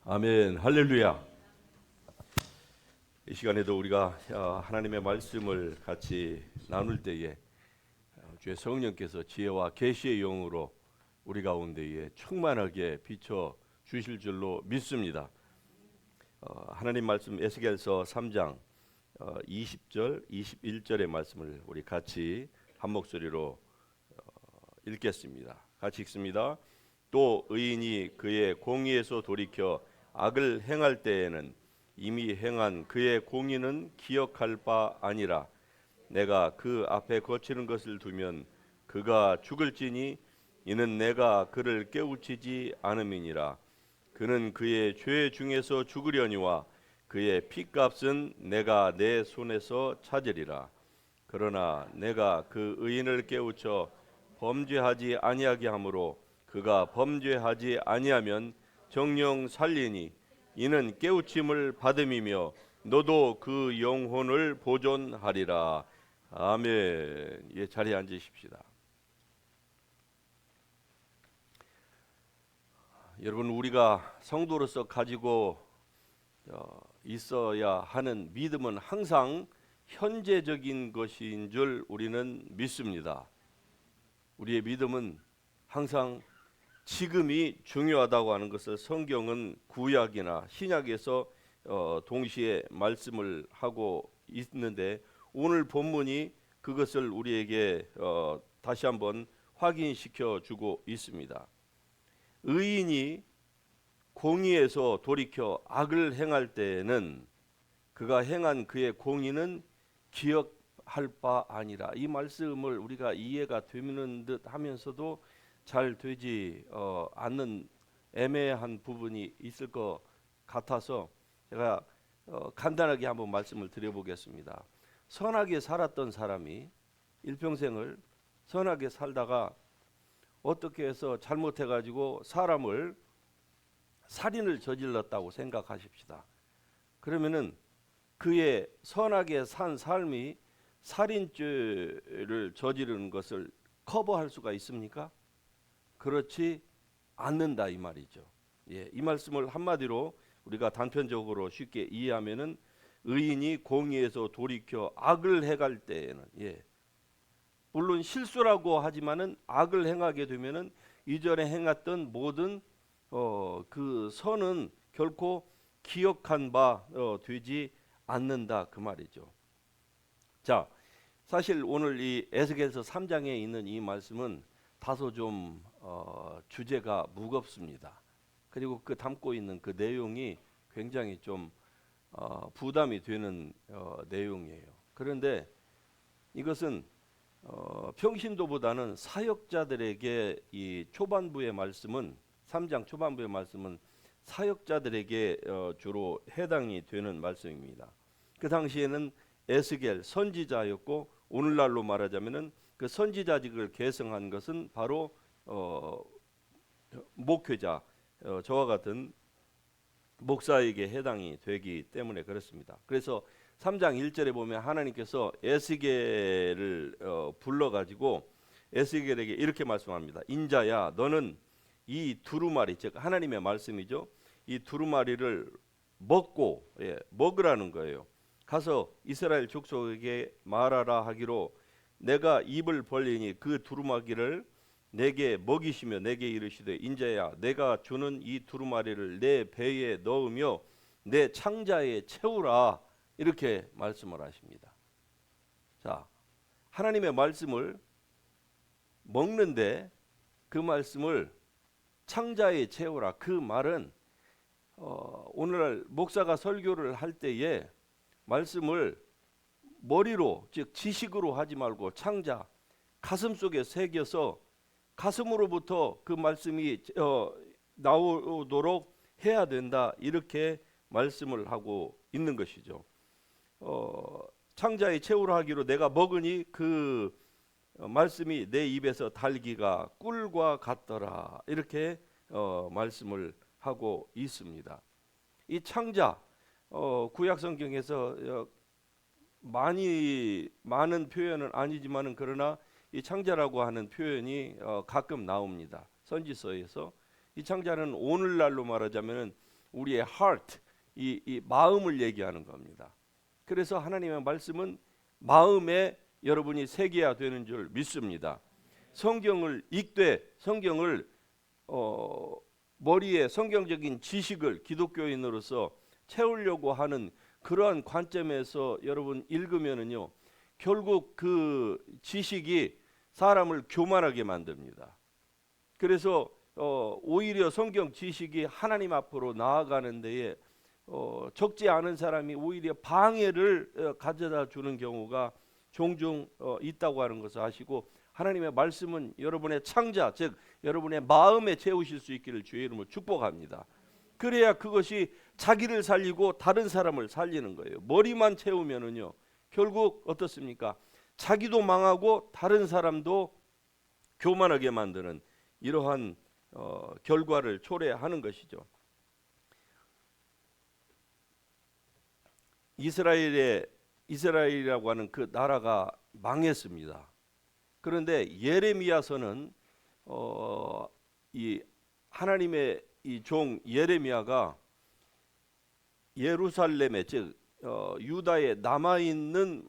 아멘, 할렐루야. 이 시간에도 우리가 하나님의 말씀을 같이 나눌 때에 주의 성령께서 지혜와 계시의 영으로 우리 가운데에 충만하게 비춰 주실 줄로 믿습니다. 하나님 말씀 에스겔서 3장 20절, 21절의 말씀을 우리 같이 한 목소리로 읽겠습니다. 같이 읽습니다. 또 의인이 그의 공의에서 돌이켜 악을 행할 때에는 이미 행한 그의 공의는 기억할 바 아니라 내가 그 앞에 거치는 것을 두면 그가 죽을지니 이는 내가 그를 깨우치지 않음이니라. 그는 그의 죄 중에서 죽으려니와 그의 피값은 내가 내 손에서 찾으리라. 그러나 내가 그 의인을 깨우쳐 범죄하지 아니하게 하므로 그가 범죄하지 아니하면 정령 살리니 이는 깨우침을 받음이며 너도 그 영혼을 보존하리라. 아멘. 예, 자리에 앉으십시다. 여러분, 우리가 성도로서 가지고 있어야 하는 믿음은 항상 현재적인 것인 줄 우리는 믿습니다. 우리의 믿음은 항상 지금이 중요하다고 하는 것을 성경은 구약이나 신약에서 동시에 말씀을 하고 있는데, 오늘 본문이 그것을 우리에게 다시 한번 확인시켜 주고 있습니다. 의인이 공의에서 돌이켜 악을 행할 때에는 그가 행한 그의 공의는 기억할 바 아니라, 이 말씀을 우리가 이해가 되는 듯 하면서도 잘 되지 않는 애매한 부분이 있을 것 같아서 제가 간단하게 한번 말씀을 드려보겠습니다. 선하게 살았던 사람이 일평생을 선하게 살다가 어떻게 해서 잘못해가지고 사람을 살인을 저질렀다고 생각하십시다. 그러면은 그의 선하게 산 삶이 살인죄를 저지르는 것을 커버할 수가 있습니까? 그렇지 않는다 이 말이죠. 예, 이 말씀을 한마디로 우리가 단편적으로 쉽게 이해하면은 의인이 공의에서 돌이켜 악을 행할 때에는, 물론 실수라고 하지만은 악을 행하게 되면은 이전에 행했던 모든 그 선은 결코 기억한 바 되지 않는다 그 말이죠. 자, 사실 오늘 이 에스겔서 3장에 있는 이 말씀은 다소 좀 주제가 무겁습니다. 그리고 그 담고 있는 그 내용이 굉장히 좀 부담이 되는 내용이에요. 그런데 이것은 평신도보다는 사역자들에게 이 초반부의 말씀은 3장 초반부의 말씀은 사역자들에게 주로 해당이 되는 말씀입니다. 그 당시에는 에스겔 선지자였고, 오늘날로 말하자면은 그 선지자직을 계승한 것은 바로 목회자, 저와 같은 목사에게 해당이 되기 때문에 그렇습니다. 그래서 3장 1절에 보면 하나님께서 에스겔을 불러가지고 에스겔에게 이렇게 말씀합니다. 인자야, 너는 이 두루마리, 즉 하나님의 말씀이죠, 이 두루마리를 먹고, 먹으라는 거예요. 가서 이스라엘 족속에게 말하라 하기로 내가 입을 벌리니 그 두루마기를 내게 먹이시며 내게 이르시되 인자야, 내가 주는 이 두루마리를 내 배에 넣으며 내 창자에 채우라, 이렇게 말씀을 하십니다. 자, 하나님의 말씀을 먹는데 그 말씀을 창자에 채우라, 그 말은 오늘날 목사가 설교를 할 때에 말씀을 머리로, 즉 지식으로 하지 말고 창자, 가슴 속에 새겨서 가슴으로부터 그 말씀이 나오도록 해야 된다, 이렇게 말씀을 하고 있는 것이죠. 창자에 채우라 하기로 내가 먹으니 그 말씀이 내 입에서 달기가 꿀과 같더라, 이렇게 말씀을 하고 있습니다. 이 창자, 구약 성경에서 많은 표현은 아니지만은 그러나 이 창자라고 하는 표현이 가끔 나옵니다. 선지서에서 이 창자는 오늘날로 말하자면은 우리의 heart, 이 마음을 얘기하는 겁니다. 그래서 하나님의 말씀은 마음에 여러분이 새겨야 되는 줄 믿습니다. 성경을 읽되 성경을 머리에 성경적인 지식을 기독교인으로서 채우려고 하는 그러한 관점에서 여러분 읽으면은요, 결국 그 지식이 사람을 교만하게 만듭니다. 그래서 오히려 성경 지식이 하나님 앞으로 나아가는 데에 적지 않은 사람이 오히려 방해를 가져다 주는 경우가 종종 있다고 하는 것을 아시고, 하나님의 말씀은 여러분의 창자, 즉 여러분의 마음에 채우실 수 있기를 주의 이름으로 축복합니다. 그래야 그것이 자기를 살리고 다른 사람을 살리는 거예요. 머리만 채우면은요, 결국 어떻습니까? 자기도 망하고 다른 사람도 교만하게 만드는 이러한 결과를 초래하는 것이죠. 이스라엘이라고 하는 그 나라가 망했습니다. 그런데 예레미야서는 이 하나님의 이 종 예레미야가 예루살렘에, 즉 유다에 남아 있는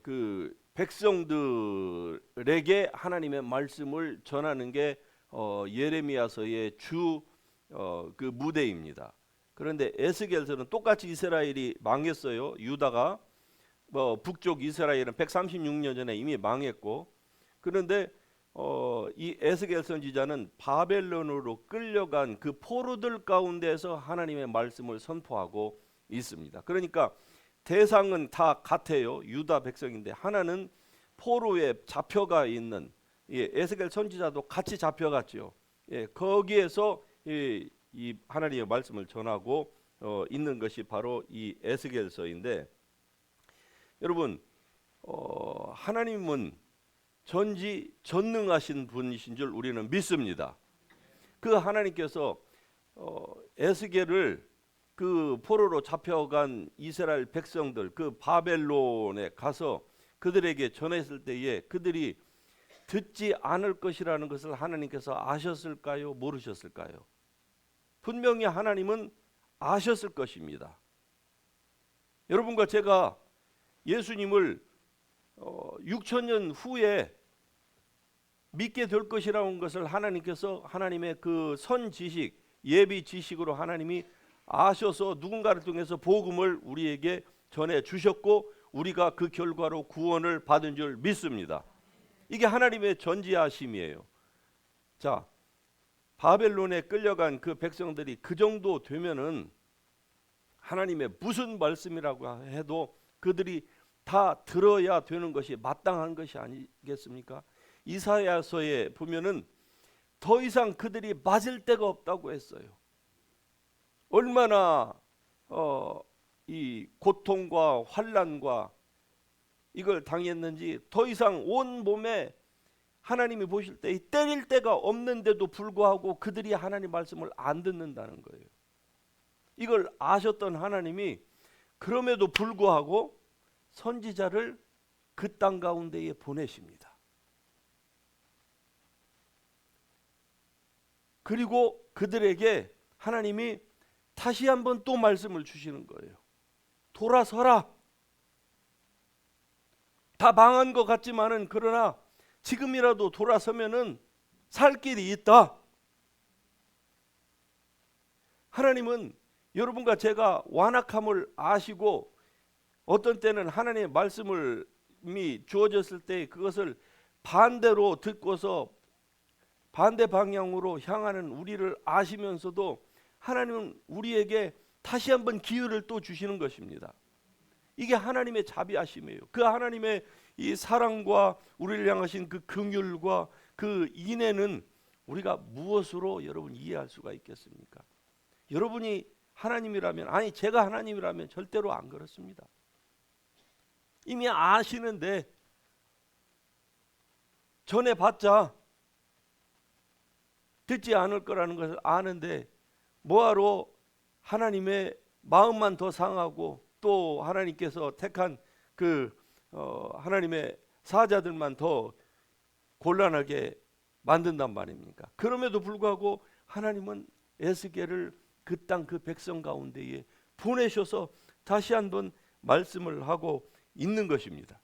그 백성들에게 하나님의 말씀을 전하는 게 예레미야서의 주 그 무대입니다. 그런데 에스겔서는 똑같이 이스라엘이 망했어요. 유다가 북쪽 이스라엘은 136년 전에 이미 망했고, 그런데 이 에스겔 선지자는 바벨론으로 끌려간 그 포로들 가운데서 하나님의 말씀을 선포하고 있습니다. 그러니까 대상은 다 같아요. 유다 백성인데 하나는 포로에 잡혀가 있는, 에스겔 선지자도 같이 잡혀갔죠. 거기에서 이 하나님의 말씀을 전하고 있는 것이 바로 이 에스겔서인데, 여러분 하나님은 전지전능하신 분이신 줄 우리는 믿습니다. 그 하나님께서 에스겔을 그 포로로 잡혀간 이스라엘 백성들 그 바벨론에 가서 그들에게 전했을 때에 그들이 듣지 않을 것이라는 것을 하나님께서 아셨을까요? 모르셨을까요? 분명히 하나님은 아셨을 것입니다. 여러분과 제가 예수님을 6,000년 후에 믿게 될 것이라는 것을 하나님께서 하나님의 그 선지식, 예비 지식으로 하나님이 아셔서 누군가를 통해서 복음을 우리에게 전해 주셨고, 우리가 그 결과로 구원을 받은 줄 믿습니다. 이게 하나님의 전지하심이에요. 자, 바벨론에 끌려간 그 백성들이 그 정도 되면은 하나님의 무슨 말씀이라고 해도 그들이 다 들어야 되는 것이 마땅한 것이 아니겠습니까? 이사야서에 보면은 더 이상 그들이 맞을 데가 없다고 했어요. 얼마나 이 고통과 환난과 이걸 당했는지, 더 이상 온 몸에 하나님이 보실 때 때릴 데가 없는데도 불구하고 그들이 하나님 말씀을 안 듣는다는 거예요. 이걸 아셨던 하나님이 그럼에도 불구하고 선지자를 그 땅 가운데에 보내십니다. 그리고 그들에게 하나님이 다시 한번 또 말씀을 주시는 거예요. 돌아서라. 다 망한 것 같지만은 그러나 지금이라도 돌아서면은 살 길이 있다. 하나님은 여러분과 제가 완악함을 아시고, 어떤 때는 하나님의 말씀이 주어졌을 때 그것을 반대로 듣고서 반대 방향으로 향하는 우리를 아시면서도 하나님은 우리에게 다시 한번 기회를 또 주시는 것입니다. 이게 하나님의 자비하심이에요. 그 하나님의 이 사랑과 우리를 향하신 그 긍휼과 그 인애는 우리가 무엇으로 여러분 이해할 수가 있겠습니까? 여러분이 하나님이라면, 아니 제가 하나님이라면 절대로 안 그렇습니다. 이미 아시는데, 전해봤자 듣지 않을 거라는 것을 아는데 뭐하러 하나님의 마음만 더 상하고 또 하나님께서 택한 그 하나님의 사자들만 더 곤란하게 만든단 말입니까? 그럼에도 불구하고 하나님은 에스겔을 그 땅 그 백성 가운데에 보내셔서 다시 한번 말씀을 하고 있는 것입니다.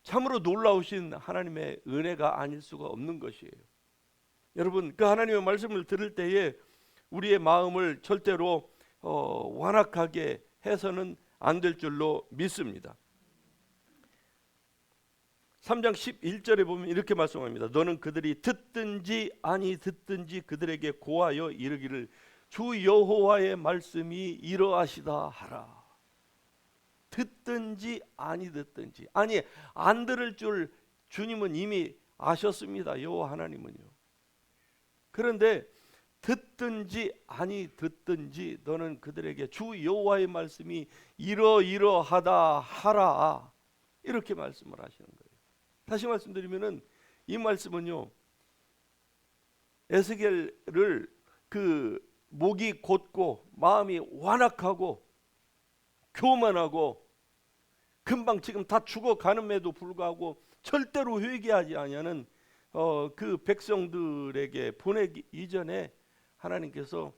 참으로 놀라우신 하나님의 은혜가 아닐 수가 없는 것이에요. 여러분, 그 하나님의 말씀을 들을 때에 우리의 마음을 절대로 완악하게 해서는 안 될 줄로 믿습니다. 3장 11절에 보면 이렇게 말씀합니다. 너는 그들이 듣든지 아니 듣든지 그들에게 고하여 이르기를 주 여호와의 말씀이 이러하시다 하라. 듣든지 아니 듣든지. 아니, 안 들을 줄 주님은 이미 아셨습니다. 여호와 하나님은요. 그런데 듣든지 아니 듣든지 너는 그들에게 주 여호와의 말씀이 이러이러하다 하라. 이렇게 말씀을 하시는 거예요. 다시 말씀드리면은 이 말씀은요, 에스겔을 그 목이 곧고 마음이 완악하고 교만하고 금방 지금 다 죽어가는에도 불구하고 절대로 회개하지 아니하는 그 백성들에게 보내기 이전에 하나님께서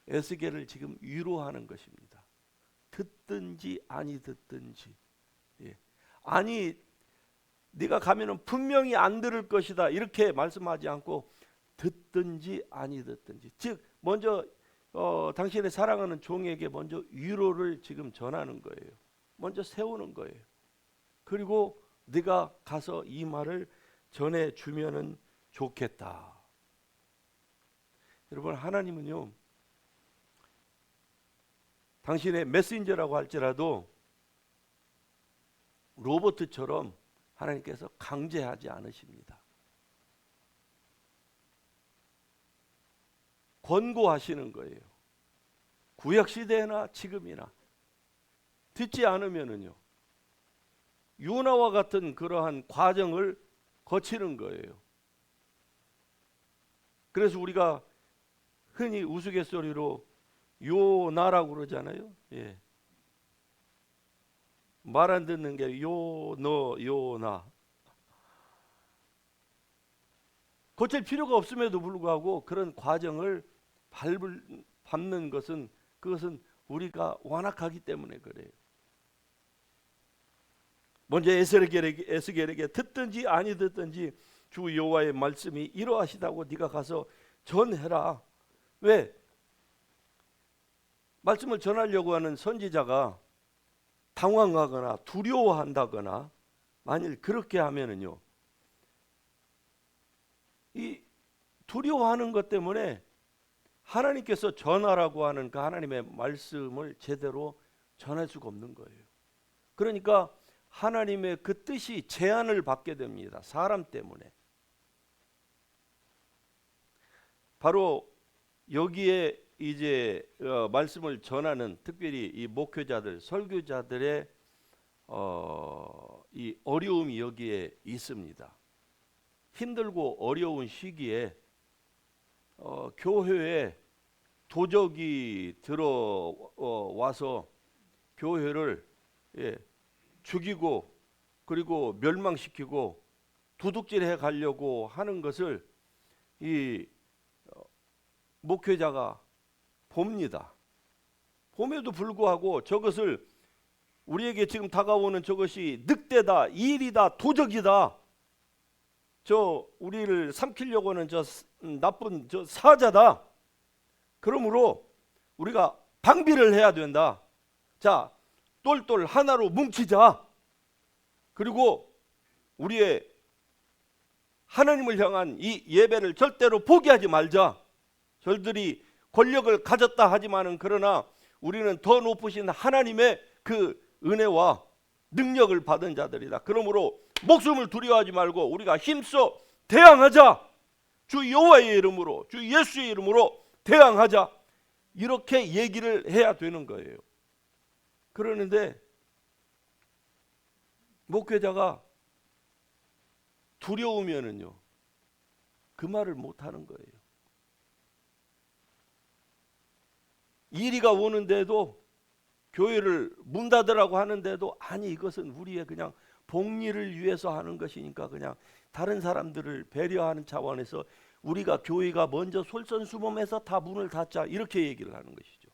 에스겔을 지금 위로하는 것입니다. 듣든지 아니 듣든지. 예. 아니 네가 가면은 분명히 안 들을 것이다 이렇게 말씀하지 않고 듣든지 아니 듣든지, 즉 먼저 당신의 사랑하는 종에게 먼저 위로를 지금 전하는 거예요. 먼저 세우는 거예요. 그리고 네가 가서 이 말을 전해주면은 좋겠다. 여러분, 하나님은요, 당신의 메신저라고 할지라도 로봇처럼 하나님께서 강제하지 않으십니다. 권고하시는 거예요. 구약 시대나 지금이나 듣지 않으면은요, 요나와 같은 그러한 과정을 거치는 거예요. 그래서 우리가 흔히 우스갯소리로 요나라고 그러잖아요. 예. 말 안 듣는 게 요나. 고칠 필요가 없음에도 불구하고 그런 과정을 밟는 것은, 그것은 우리가 완악하기 때문에 그래요. 먼저 에스겔에게 듣든지 아니 듣든지 주 여호와의 말씀이 이러하시다고 네가 가서 전해라. 왜? 말씀을 전하려고 하는 선지자가 당황하거나 두려워한다거나 만일 그렇게 하면은요, 이 두려워하는 것 때문에 하나님께서 전하라고 하는 그 하나님의 말씀을 제대로 전할 수가 없는 거예요. 그러니까 하나님의 그 뜻이 제한을 받게 됩니다. 사람 때문에. 바로 여기에 이제 말씀을 전하는 특별히 이 목회자들, 설교자들의 이 어려움이 여기에 있습니다. 힘들고 어려운 시기에 교회에 도적이 들어와서 교회를 죽이고 그리고 멸망시키고 도둑질해 가려고 하는 것을 이 목회자가 봅니다. 봄에도 불구하고 저것을 우리에게 지금 다가오는 저것이 늑대다, 일이다, 도적이다, 저 우리를 삼키려고 하는 저 나쁜 저 사자다. 그러므로 우리가 방비를 해야 된다. 자, 똘똘 하나로 뭉치자. 그리고 우리의 하나님을 향한 이 예배를 절대로 포기하지 말자. 저들이 권력을 가졌다 하지만은 그러나 우리는 더 높으신 하나님의 그 은혜와 능력을 받은 자들이다. 그러므로 목숨을 두려워하지 말고 우리가 힘써 대항하자. 주 여호와의 이름으로, 주 예수의 이름으로 대항하자. 이렇게 얘기를 해야 되는 거예요. 그러는데 목회자가 두려우면은요, 그 말을 못 하는 거예요. 이리가 오는데도 교회를 문 닫으라고 하는데도 아니 이것은 우리의 그냥 복리를 위해서 하는 것이니까 그냥 다른 사람들을 배려하는 차원에서 우리가 교회가 먼저 솔선수범해서 다 문을 닫자 이렇게 얘기를 하는 것이죠.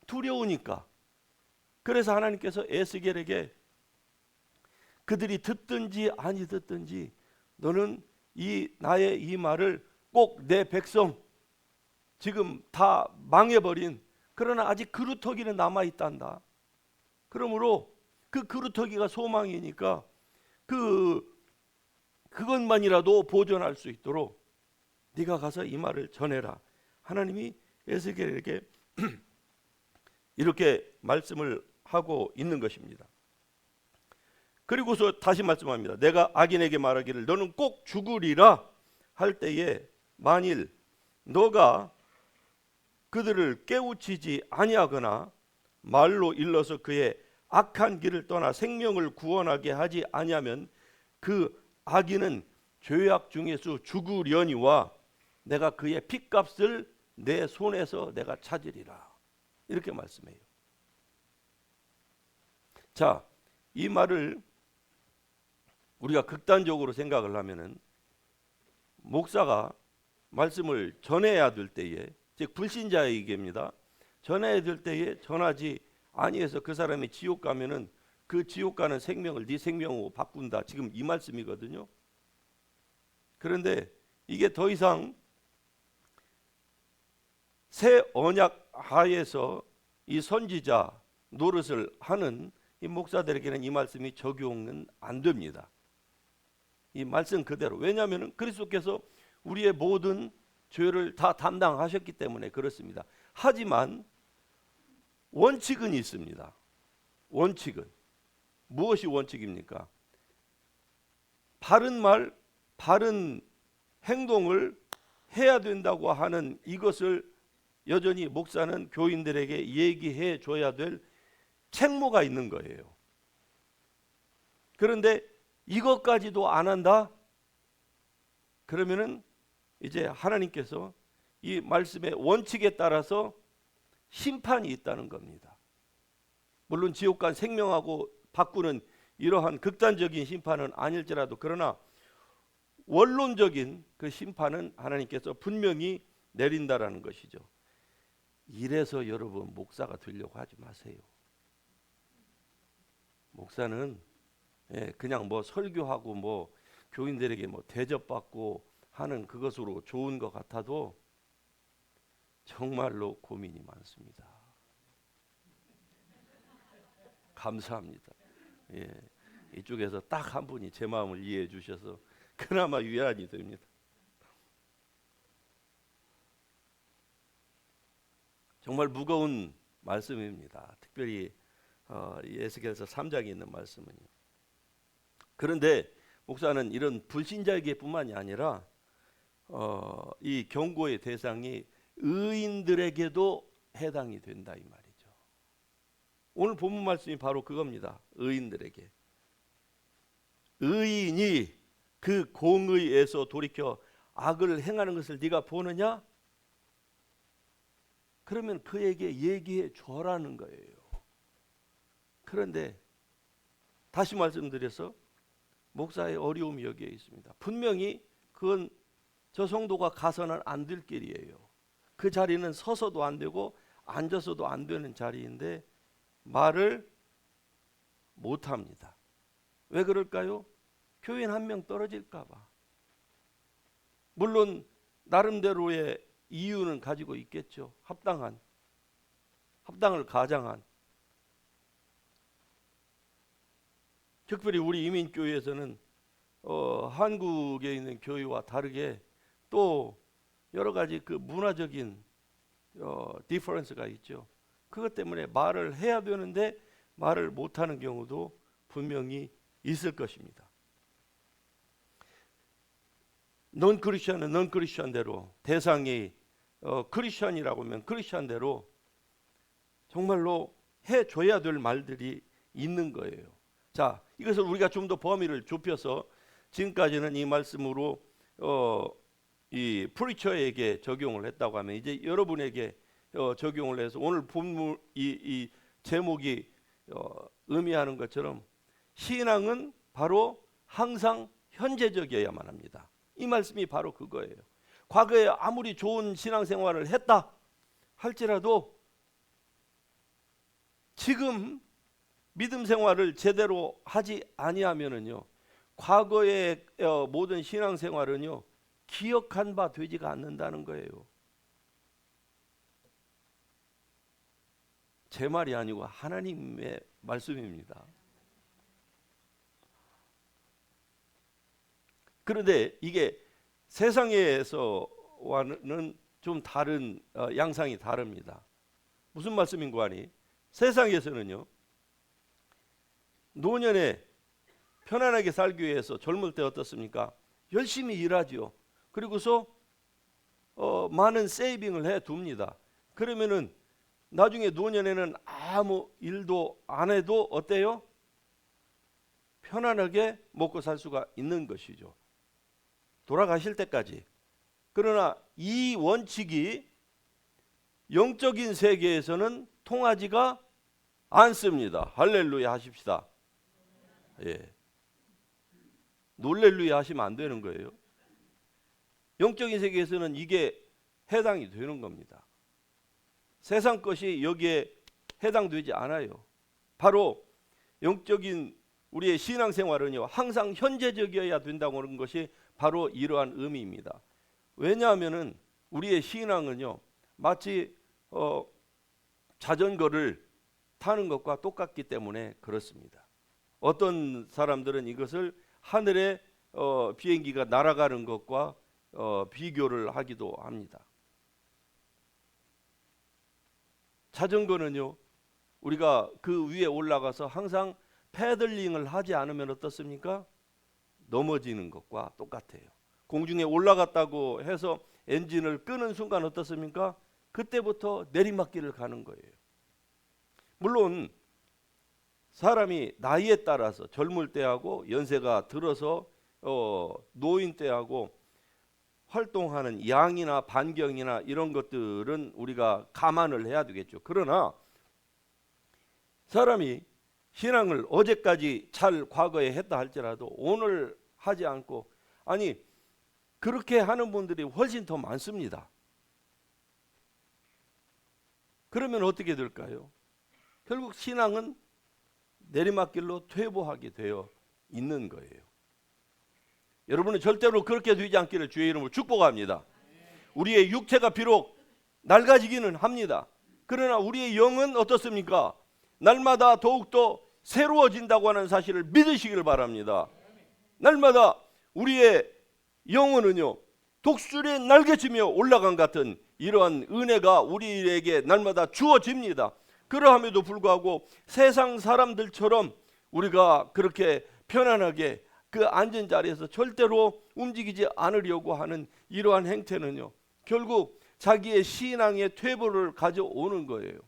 두려우니까. 그래서 하나님께서 에스겔에게 그들이 듣든지 아니 듣든지 너는 나의 이 말을 꼭 내 백성 지금 다 망해버린 그러나 아직 그루터기는 남아있단다. 그러므로 그 그루터기가 소망이니까 그것만이라도 보존할 수 있도록 네가 가서 이 말을 전해라. 하나님이 에스겔에게 이렇게 말씀을 하고 있는 것입니다. 그리고서 다시 말씀합니다. 내가 악인에게 말하기를 너는 꼭 죽으리라 할 때에 만일 너가 그들을 깨우치지 아니하거나 말로 일러서 그의 악한 길을 떠나 생명을 구원하게 하지 아니하면 그 악인은 죄악 중에서 죽으려니와 내가 그의 핏값을 내 손에서 내가 찾으리라. 이렇게 말씀해요. 자, 이 말을 우리가 극단적으로 생각을 하면은 목사가 말씀을 전해야 될 때에, 즉 불신자에게입니다. 전해야 될 때에 전하지 아니해서 그 사람이 지옥 가면은 그 지옥 가는 생명을 네 생명으로 바꾼다. 지금 이 말씀이거든요. 그런데 이게 더 이상 새 언약 하에서 이 선지자 노릇을 하는 이 목사들에게는 이 말씀이 적용은 안 됩니다. 이 말씀 그대로. 왜냐하면 그리스도께서 우리의 모든 죄를 다 담당하셨기 때문에 그렇습니다. 하지만 원칙은 있습니다. 원칙은 무엇이 원칙입니까? 바른 말, 바른 행동을 해야 된다고 하는 이것을 여전히 목사는 교인들에게 얘기해 줘야 될 책무가 있는 거예요. 그런데 이것까지도 안 한다? 그러면은 이제 하나님께서 이 말씀의 원칙에 따라서 심판이 있다는 겁니다. 물론 지옥간 생명하고 바꾸는 이러한 극단적인 심판은 아닐지라도 그러나 원론적인 그 심판은 하나님께서 분명히 내린다라는 것이죠. 이래서 여러분 목사가 되려고 하지 마세요. 목사는 그냥 뭐 설교하고 뭐 교인들에게 뭐 대접받고 하는 그것으로 좋은 것 같아도 정말로 고민이 많습니다. 감사합니다. 이쪽에서 딱 한 분이 제 마음을 이해해 주셔서 그나마 위안이 됩니다. 정말 무거운 말씀입니다. 특별히 에스겔서 3장에 있는 말씀은요. 그런데 목사는 이런 불신자에게뿐만이 아니라 이 경고의 대상이 의인들에게도 해당이 된다 이 말이죠. 오늘 본문 말씀이 바로 그겁니다. 의인들에게. 의인이 그 공의에서 돌이켜 악을 행하는 것을 네가 보느냐? 그러면 그에게 얘기해 줘라는 거예요. 그런데 다시 말씀드려서 목사의 어려움이 여기에 있습니다. 분명히 그건 저 성도가 가서는 안 될 길이에요. 그 자리는 서서도 안 되고 앉아서도 안 되는 자리인데 말을 못 합니다. 왜 그럴까요? 교인 한 명 떨어질까 봐. 물론 나름대로의 이유는 가지고 있겠죠. 합당을 가장한. 특별히 우리 이민교회에서는 한국에 있는 교회와 다르게 또 여러 가지 그 문화적인 디퍼런스가 있죠. 그것 때문에 말을 해야 되는데 말을 못하는 경우도 분명히 있을 것입니다. 넌 크리스천은 넌 크리스천대로, 대상이 크리스천이라고 하면 크리스천대로 정말로 해줘야 될 말들이 있는 거예요. 자, 이것을 우리가 좀 더 범위를 좁혀서 지금까지는 이 말씀으로 이 프리처에게 적용을 했다고 하면 이제 여러분에게 적용을 해서 오늘 본문 이 제목이 의미하는 것처럼 신앙은 바로 항상 현재적이어야만 합니다. 이 말씀이 바로 그거예요. 과거에 아무리 좋은 신앙생활을 했다 할지라도 지금 믿음 생활을 제대로 하지 아니하면은요, 과거의 모든 신앙생활은요 기억한 바 되지가 않는다는 거예요. 제 말이 아니고 하나님의 말씀입니다. 그런데 이게 세상에서와는 좀 다른 양상이 다릅니다. 무슨 말씀인고 하니, 세상에서는요 노년에 편안하게 살기 위해서 젊을 때 어떻습니까? 열심히 일하죠. 그리고서 많은 세이빙을 해 둡니다. 그러면은 나중에 노년에는 아무 일도 안 해도 어때요? 편안하게 먹고 살 수가 있는 것이죠. 돌아가실 때까지. 그러나 이 원칙이 영적인 세계에서는 통하지가 않습니다. 할렐루야 하십시다. 예. 놀렐루야 하시면 안 되는 거예요. 영적인 세계에서는 이게 해당이 되는 겁니다. 세상 것이 여기에 해당되지 않아요. 바로 영적인 우리의 신앙생활은요 항상 현재적이어야 된다고 하는 것이 바로 이러한 의미입니다. 왜냐하면은 우리의 신앙은요 마치 자전거를 타는 것과 똑같기 때문에 그렇습니다. 어떤 사람들은 이것을 하늘에 비행기가 날아가는 것과 비교를 하기도 합니다. 자전거는요 우리가 그 위에 올라가서 항상 패들링을 하지 않으면 어떻습니까? 넘어지는 것과 똑같아요. 공중에 올라갔다고 해서 엔진을 끄는 순간 어떻습니까? 그때부터 내리막길을 가는 거예요. 물론 사람이 나이에 따라서 젊을 때하고 연세가 들어서 노인 때하고 활동하는 양이나 반경이나 이런 것들은 우리가 감안을 해야 되겠죠. 그러나 사람이 신앙을 어제까지 잘 과거에 했다 할지라도 오늘 하지 않고, 아니 그렇게 하는 분들이 훨씬 더 많습니다. 그러면 어떻게 될까요? 결국 신앙은 내리막길로 퇴보하게 되어 있는 거예요. 여러분은 절대로 그렇게 되지 않기를 주의 이름으로 축복합니다. 우리의 육체가 비록 낡아지기는 합니다. 그러나 우리의 영은 어떻습니까? 날마다 더욱더 새로워진다고 하는 사실을 믿으시기를 바랍니다. 날마다 우리의 영혼은요 독수리의 날개치며 올라간 같은 이러한 은혜가 우리에게 날마다 주어집니다. 그러함에도 불구하고 세상 사람들처럼 우리가 그렇게 편안하게 그 앉은 자리에서 절대로 움직이지 않으려고 하는 이러한 행태는요 결국 자기의 신앙의 퇴보를 가져오는 거예요.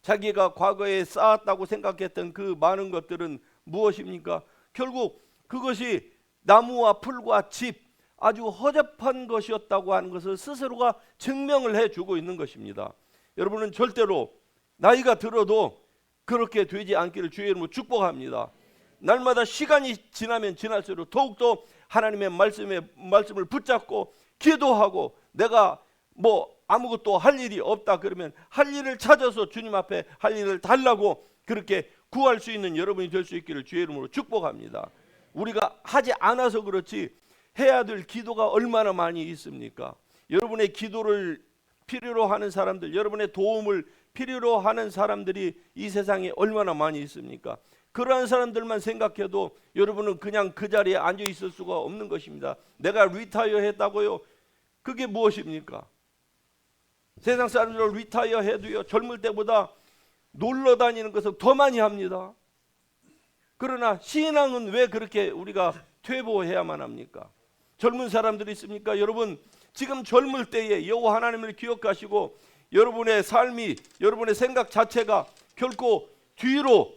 자기가 과거에 쌓았다고 생각했던 그 많은 것들은 무엇입니까? 결국 그것이 나무와 풀과 집 아주 허접한 것이었다고 하는 것을 스스로가 증명을 해주고 있는 것입니다. 여러분은 절대로 나이가 들어도 그렇게 되지 않기를 주의 이름으로 축복합니다. 날마다 시간이 지나면 지날수록 더욱더 하나님의 말씀을 붙잡고 기도하고, 내가 뭐 아무것도 할 일이 없다 그러면 할 일을 찾아서 주님 앞에 할 일을 달라고 그렇게 구할 수 있는 여러분이 될 수 있기를 주의 이름으로 축복합니다. 우리가 하지 않아서 그렇지 해야 될 기도가 얼마나 많이 있습니까? 여러분의 기도를 필요로 하는 사람들, 여러분의 도움을 필요로 하는 사람들이 이 세상에 얼마나 많이 있습니까? 그러한 사람들만 생각해도 여러분은 그냥 그 자리에 앉아 있을 수가 없는 것입니다. 내가 리타이어 했다고요? 그게 무엇입니까? 세상 사람들을 리타이어 해도요 젊을 때보다 놀러 다니는 것을 더 많이 합니다. 그러나 신앙은 왜 그렇게 우리가 퇴보해야만 합니까? 젊은 사람들이 있습니까? 여러분 지금 젊을 때에 여호와 하나님을 기억하시고 여러분의 삶이, 여러분의 생각 자체가 결코 뒤로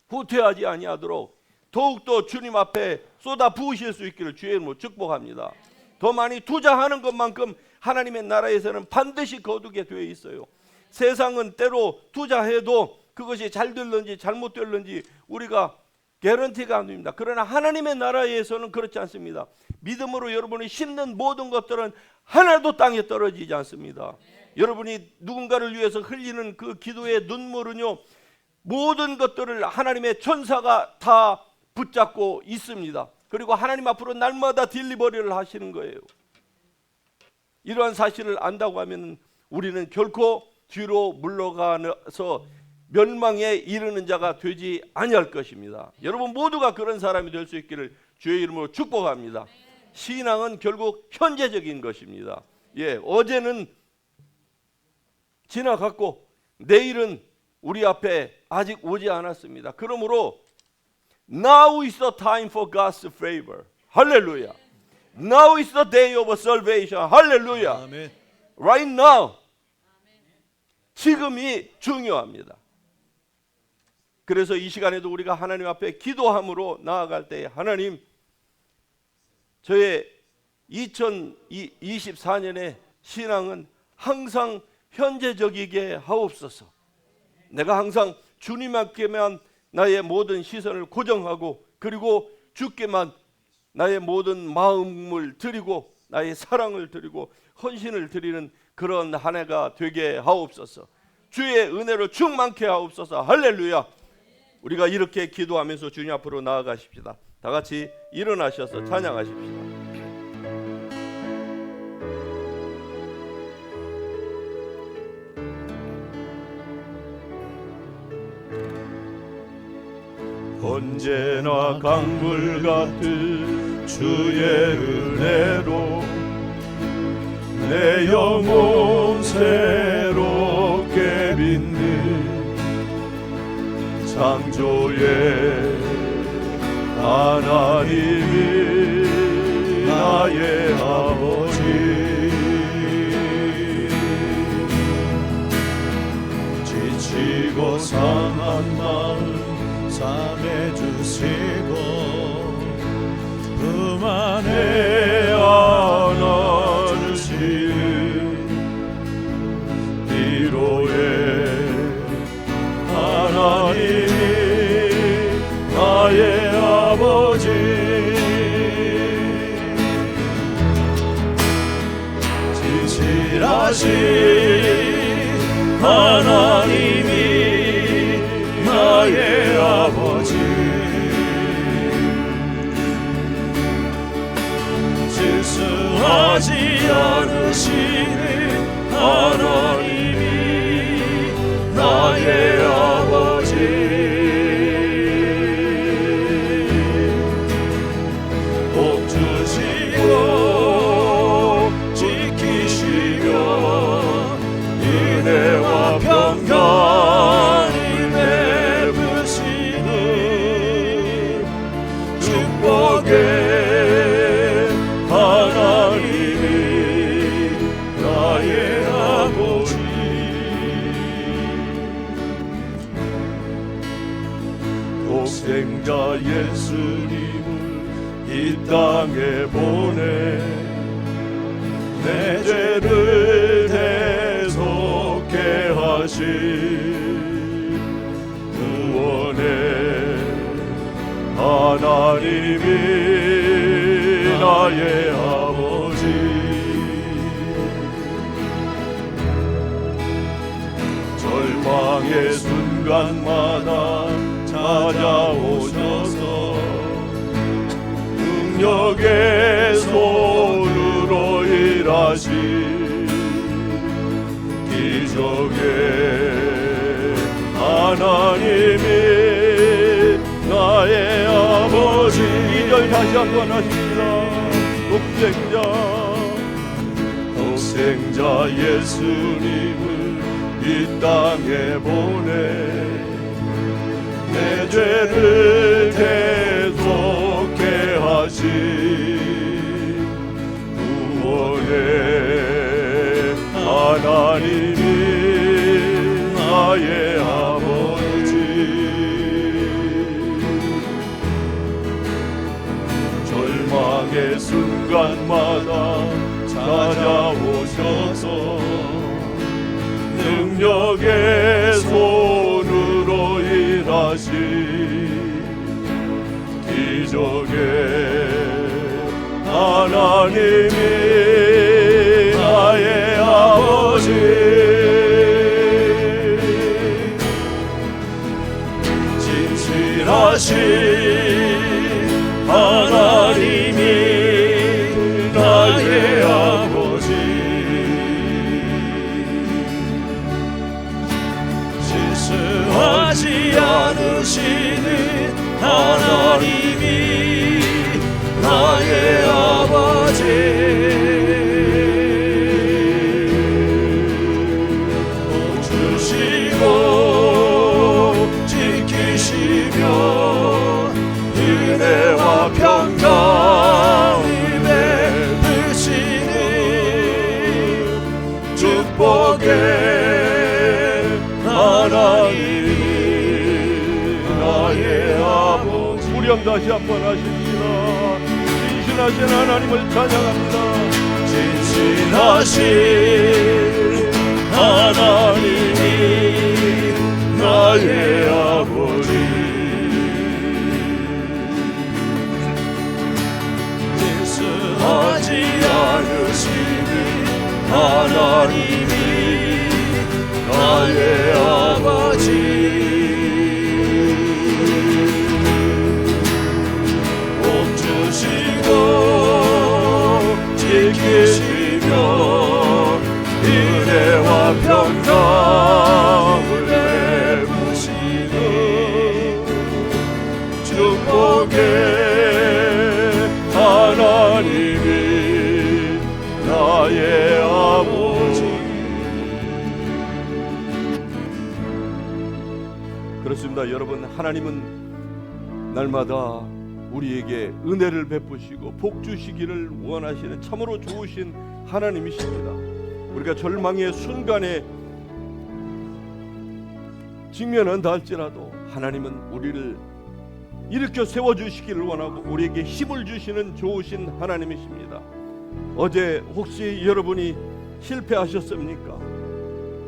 후퇴하지 아니하도록 더욱더 주님 앞에 쏟아 부으실 수 있기를 주의 이름으로 축복합니다. 더 많이 투자하는 것만큼 하나님의 나라에서는 반드시 거두게 되어 있어요. 세상은 때로 투자해도 그것이 잘 될는지 잘못 될는지 우리가 개런티가 안 됩니다. 그러나 하나님의 나라에서는 그렇지 않습니다. 믿음으로 여러분이 심는 모든 것들은 하나도 땅에 떨어지지 않습니다. 여러분이 누군가를 위해서 흘리는 그 기도의 눈물은요, 모든 것들을 하나님의 천사가 다 붙잡고 있습니다. 그리고 하나님 앞으로 날마다 딜리버리를 하시는 거예요. 이러한 사실을 안다고 하면 우리는 결코 뒤로 물러가서 멸망에 이르는 자가 되지 아니할 것입니다. 여러분 모두가 그런 사람이 될 수 있기를 주의 이름으로 축복합니다. 신앙은 결국 현재적인 것입니다. 어제는 지나갔고 내일은 우리 앞에 아직 오지 않았습니다. 그러므로 Now is the time for God's favor. 할렐루야. Now is the day of salvation. 할렐루야. 아멘. Right now. 지금이 중요합니다. 그래서 이 시간에도 우리가 하나님 앞에 기도함으로 나아갈 때, 하나님, 저의 2024년의 신앙은 항상 현재적이게 하옵소서. 내가 항상 주님께만 나의 모든 시선을 고정하고, 그리고 주께만 나의 모든 마음을 드리고 나의 사랑을 드리고 헌신을 드리는 그런 한 해가 되게 하옵소서. 주의 은혜로 충만케 하옵소서. 할렐루야. 우리가 이렇게 기도하면서 주님 앞으로 나아가십시다. 다 같이 일어나셔서 찬양하십시다. 언제나 강물 같은 주의 은혜로 내 영혼 새롭게 빚는 창조의 하나님이 나의 아버지, 지치고 상한 마음 삼해 주시고 품 안에 안아 주시는 위로의 하나님이 나의 아버지, 진실하신 하나님이 나의 아버지, 실수하지 않으시는 하나님이 나의 아버지, 복 주시고 지키시며 은혜와 평강이 베푸시는 축복의 하나님이 나의 아버지, 독생자 예수님을 이 땅에 보내 내 죄를 대속케 하신 구원의 하나님이 나의 아버지, 절망의 순간마다 찾아오셔서 능력의 손으로 일하신 기적의 하나님이 나의 아버지. 2절 다시 한번 하십니다. 독생자 예수님을 이 땅에 보내 내 죄를 대속케 하신 구원의 하나님이 나의 아버지, 절망의 순간마다 찾아오셔서 능력의 손으로 일하신 하나님이 나의 아버지 진실하신 하나님이 나의 아버지 실수하지 않으시는 하나님이 나의 아버지 복 주시고 지키시며 은혜와 평강을 베푸시는 축복의 하나님 나의 아버지. 우리 함 다시 한번 하십시다. 진실하신 하나님을 찬양합니다. 진실하신 하나님이 나의 아버지 실수하지 않으시는 하나님이 나의 아버지 복 주시고 지키시며 은혜와 평강을 베푸시는 축복의 하나님이 나의 아버지. 그렇습니다. 여러분, 하나님은 날마다 우리에게 은혜를 베푸시고 복 주시기를 원하시는 참으로 좋으신 하나님이십니다. 우리가 절망의 순간에 직면한다 할지라도 하나님은 우리를 일으켜 세워주시기를 원하고 우리에게 힘을 주시는 좋으신 하나님이십니다. 어제 혹시 여러분이 실패하셨습니까?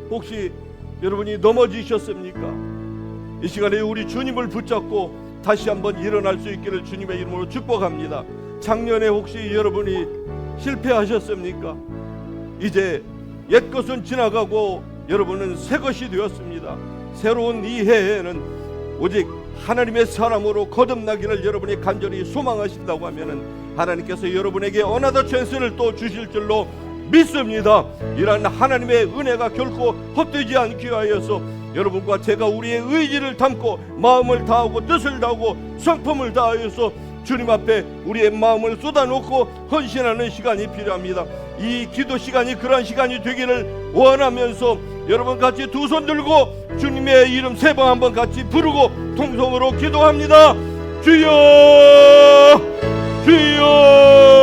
혹시 여러분이 넘어지셨습니까? 이 시간에 우리 주님을 붙잡고 다시 한번 일어날 수 있기를 주님의 이름으로 축복합니다. 작년에 혹시 여러분이 실패하셨습니까? 이제 옛것은 지나가고 여러분은 새것이 되었습니다. 새로운 이 해에는 오직 하나님의 사람으로 거듭나기를 여러분이 간절히 소망하신다고 하면은 하나님께서 여러분에게 어나더 찬스를 또 주실 줄로 믿습니다. 이러한 하나님의 은혜가 결코 헛되지 않기 위하여서 여러분과 제가 우리의 의지를 담고 마음을 다하고 뜻을 다하고 성품을 다하여서 주님 앞에 우리의 마음을 쏟아놓고 헌신하는 시간이 필요합니다. 이 기도 시간이 그러한 시간이 되기를 원하면서 여러분 같이 두 손 들고 주님의 이름 세 번 한번 같이 부르고 통성으로 기도합니다. 주여 주여